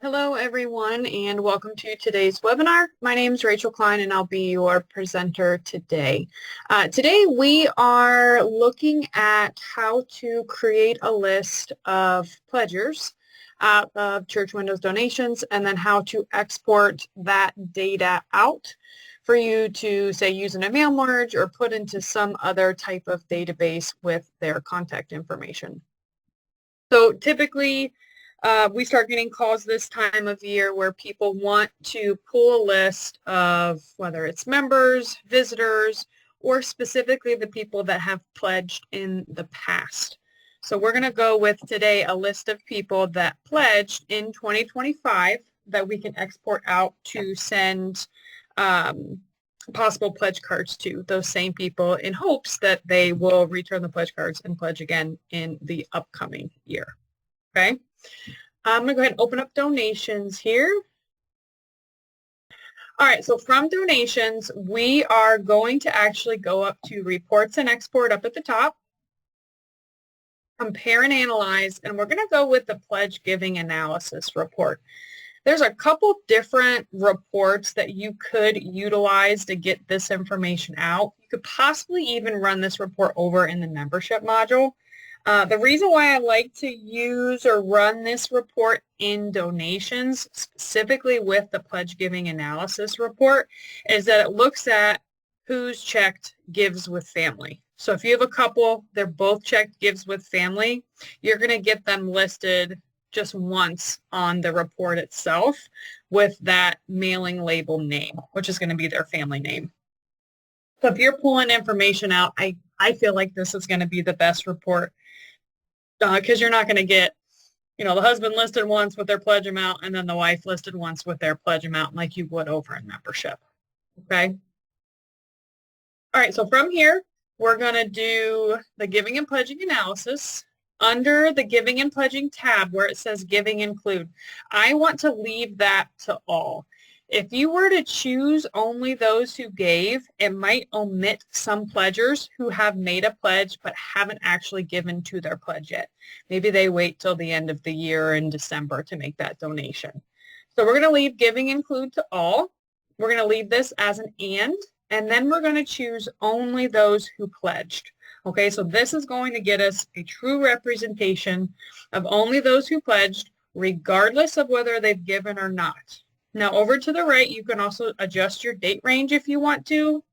Hello everyone and welcome to today's webinar. My name is Rachel Klein and I'll be your presenter today. Today we are looking at how to create a list of pledgers out of Church Windows donations and then how to export that data out for you to say use in a mail merge or put into some other type of database with their contact information. So typically we start getting calls this time of year where people want to pull a list of whether it's members, visitors, or specifically the people that have pledged in the past. So we're going to go with today a list of people that pledged in 2025 that we can export out to send possible pledge cards to those same people in hopes that they will return the pledge cards and pledge again in the upcoming year. Okay. I'm going to go ahead and open up donations here. All right, so from donations, we are going to actually go up to reports and export up at the top, compare and analyze, and we're going to go with the pledge giving analysis report. There's a couple different reports that you could utilize to get this information out. You could possibly even run this report over in the membership module. The reason why I like to use or run this report in donations, specifically with the pledge giving analysis report, is that it looks at who's checked gives with family. So if you have a couple, they're both checked gives with family, you're going to get them listed just once on the report itself with that mailing label name, which is going to be their family name. So if you're pulling information out, I feel like this is going to be the best report. Because you're not going to get, the husband listed once with their pledge amount and then the wife listed once with their pledge amount like you would over in membership. Okay. All right. So from here, we're going to do the giving and pledging analysis. Under the giving and pledging tab where it says giving include, I want to leave that to all. If you were to choose only those who gave, it might omit some pledgers who have made a pledge but haven't actually given to their pledge yet. Maybe they wait till the end of the year in December to make that donation. So we're going to leave giving include to all. We're going to leave this as an and then we're going to choose only those who pledged. Okay, so this is going to get us a true representation of only those who pledged, regardless of whether they've given or not. Now over to the right, you can also adjust your date range if you want to. You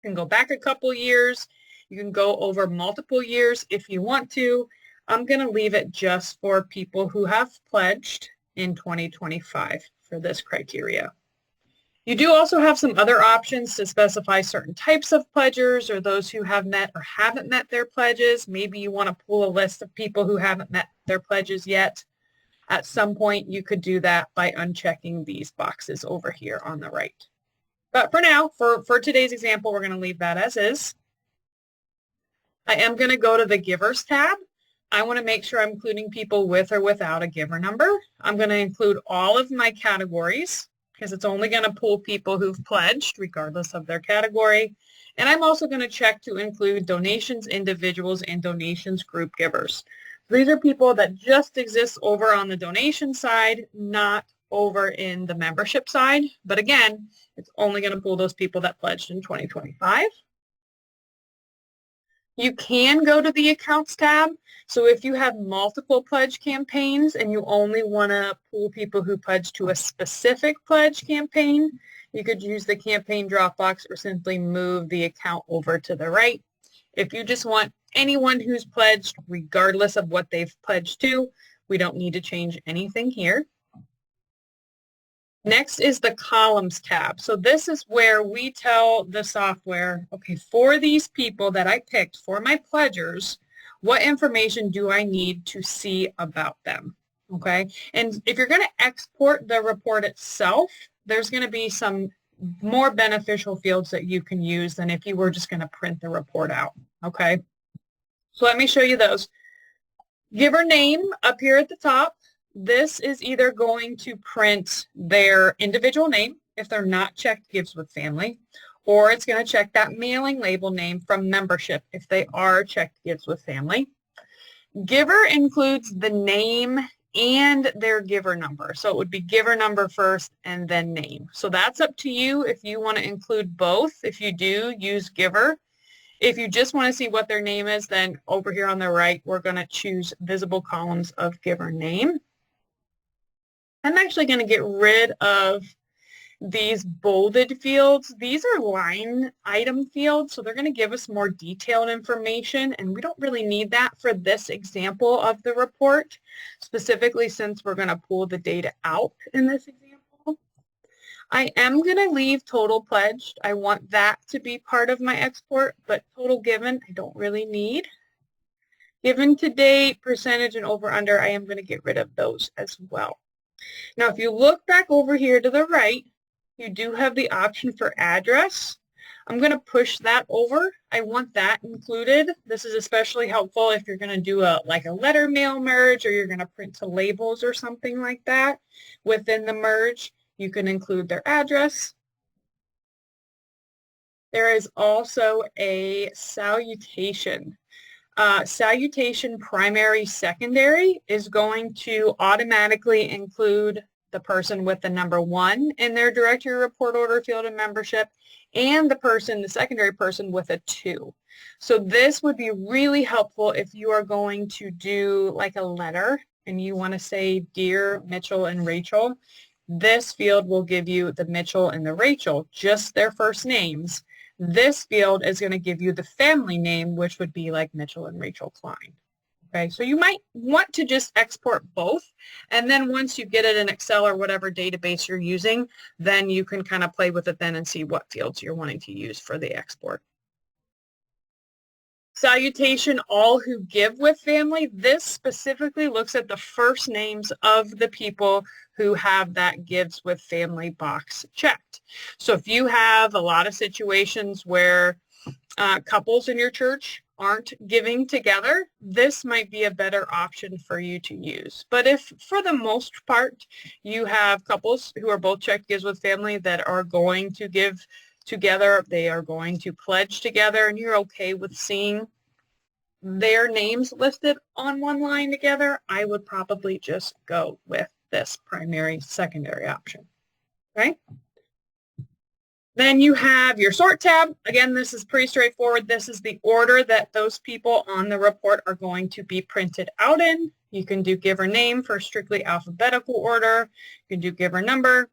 can go back a couple years. You can go over multiple years if you want to. I'm going to leave it just for people who have pledged in 2025 for this criteria. You do also have some other options to specify certain types of pledgers or those who have met or haven't met their pledges. Maybe you want to pull a list of people who haven't met their pledges yet. At some point, you could do that by unchecking these boxes over here on the right. But for now, for today's example, we're going to leave that as is. I am going to go to the Givers tab. I want to make sure I'm including people with or without a giver number. I'm going to include all of my categories because it's only going to pull people who've pledged regardless of their category. And I'm also going to check to include donations individuals and donations group givers. These are people that just exist over on the donation side, not over in the membership side. But again, it's only going to pull those people that pledged in 2025. You can go to the Accounts tab. So if you have multiple pledge campaigns and you only want to pull people who pledged to a specific pledge campaign, you could use the campaign drop box or simply move the account over to the right. If you just want anyone who's pledged, regardless of what they've pledged to, we don't need to change anything here. Next is the Columns tab. So this is where we tell the software, okay, for these people that I picked, for my pledgers, what information do I need to see about them? Okay, and if you're going to export the report itself, there's going to be some more beneficial fields that you can use than if you were just going to print the report out. Okay, so let me show you those. Giver name up here at the top. This is either going to print their individual name if they're not checked gives with family, or it's going to check that mailing label name from membership if they are checked gives with family. Giver includes the name and their giver number. So it would be giver number first and then name. So that's up to you if you want to include both. If you do, use giver. If you just want to see what their name is, then over here on the right, we're going to choose visible columns of giver name. I'm actually going to get rid of these bolded fields. These are line item fields, so they're going to give us more detailed information, and we don't really need that for this example of the report, specifically since we're going to pull the data out in this example. I am going to leave total pledged. I want that to be part of my export, but total given I don't really need. Given to date, percentage, and over under, I am going to get rid of those as well. Now, if you look back over here to the right, you do have the option for address. I'm going to push that over. I want that included. This is especially helpful if you're going to do like a letter mail merge, or you're going to print to labels or something like that. Within the merge, you can include their address. There is also a salutation. Salutation primary secondary is going to automatically include the person with the number 1 in their directory report order field of membership and the secondary person with a 2. So this would be really helpful if you are going to do like a letter and you want to say, Dear Mitchell and Rachel. This field will give you the Mitchell and the Rachel, just their first names. This field is going to give you the family name, which would be like Mitchell and Rachel Klein. Okay, so you might want to just export both, and then once you get it in Excel or whatever database you're using, then you can kind of play with it then and see what fields you're wanting to use for the export. Salutation, all who give with family. This specifically looks at the first names of the people who have that gives with family box checked. So if you have a lot of situations where couples in your church aren't giving together, this might be a better option for you to use. But if for the most part you have couples who are both checked gives with family that are going to give together, they are going to pledge together, and you're okay with seeing their names listed on one line together, I would probably just go with this primary secondary option. Okay? Then you have your sort tab. Again, this is pretty straightforward. This is the order that those people on the report are going to be printed out in. You can do giver name for strictly alphabetical order. You can do giver number.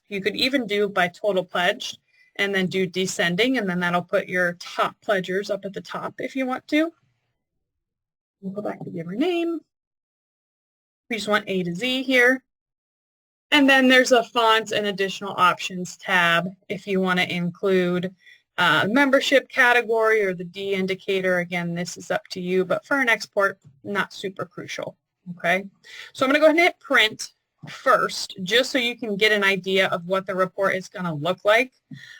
You could even do by total pledged and then do descending, and then that'll put your top pledgers up at the top if you want to. We'll go back to giver name. We just want A to Z here. And then there's a fonts and additional options tab if you want to include membership category or the D indicator. Again, this is up to you, but for an export, not super crucial. Okay, so I'm going to go ahead and hit print first, just so you can get an idea of what the report is going to look like.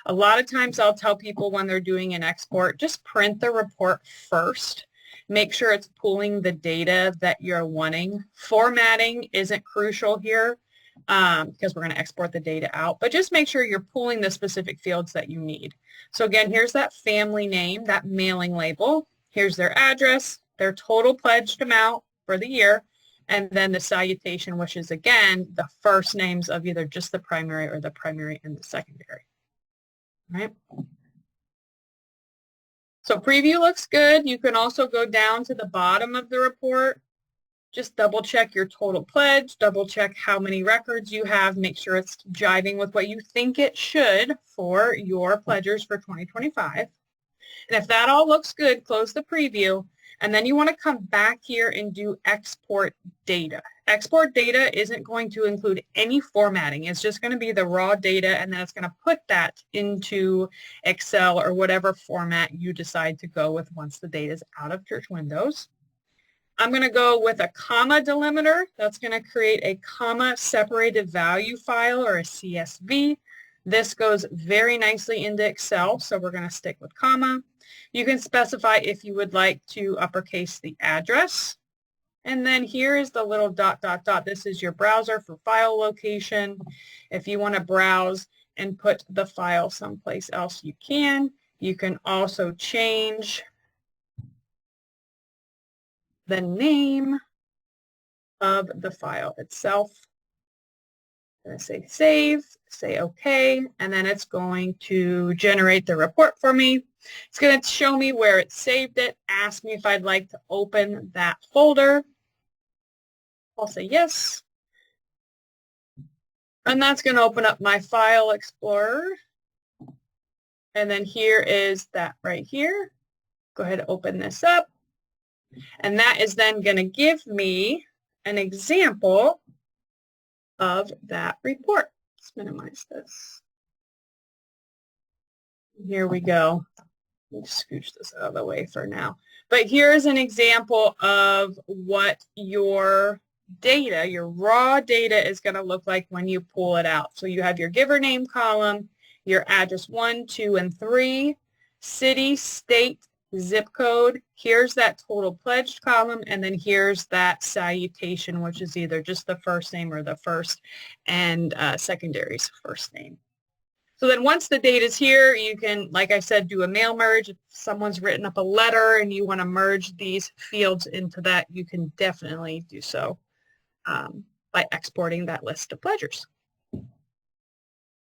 A lot of times I'll tell people when they're doing an export, just print the report first. Make sure it's pulling the data that you're wanting. Formatting isn't crucial here because we're going to export the data out, but just make sure you're pulling the specific fields that you need. So again, here's that family name, that mailing label. Here's their address, their total pledged amount for the year, and then the salutation, which is, again, the first names of either just the primary or the primary and the secondary. All right. So preview looks good. You can also go down to the bottom of the report. Just double check your total pledge, double check how many records you have, make sure it's jiving with what you think it should for your pledgers for 2025. And if that all looks good, close the preview, and then you want to come back here and do export data. Export data isn't going to include any formatting. It's just going to be the raw data, and then it's going to put that into Excel or whatever format you decide to go with once the data is out of Church Windows. I'm going to go with a comma delimiter. That's going to create a comma separated value file, or a CSV. This goes very nicely into Excel, so we're going to stick with comma. You can specify if you would like to uppercase the address. And then here is the little ... This is your browser for file location. If you want to browse and put the file someplace else, you can. You can also change the name of the file itself. I'm going to say save, say OK, and then it's going to generate the report for me. It's going to show me where it saved it, ask me if I'd like to open that folder. I'll say yes. And that's going to open up my file explorer. And then here is that right here. Go ahead and open this up. And that is then going to give me an example of that report. Let's minimize this. Here we go. Let me scooch this out of the way for now. But here's an example of what your data, your raw data, is going to look like when you pull it out. So you have your giver name column, your address 1, 2, and 3, city, state, zip code. Here's that total pledged column, and then here's that salutation, which is either just the first name or the first and secondary's first name. So then once the data is here, you can, like I said, do a mail merge. If someone's written up a letter and you want to merge these fields into that, you can definitely do so by exporting that list of pledgers.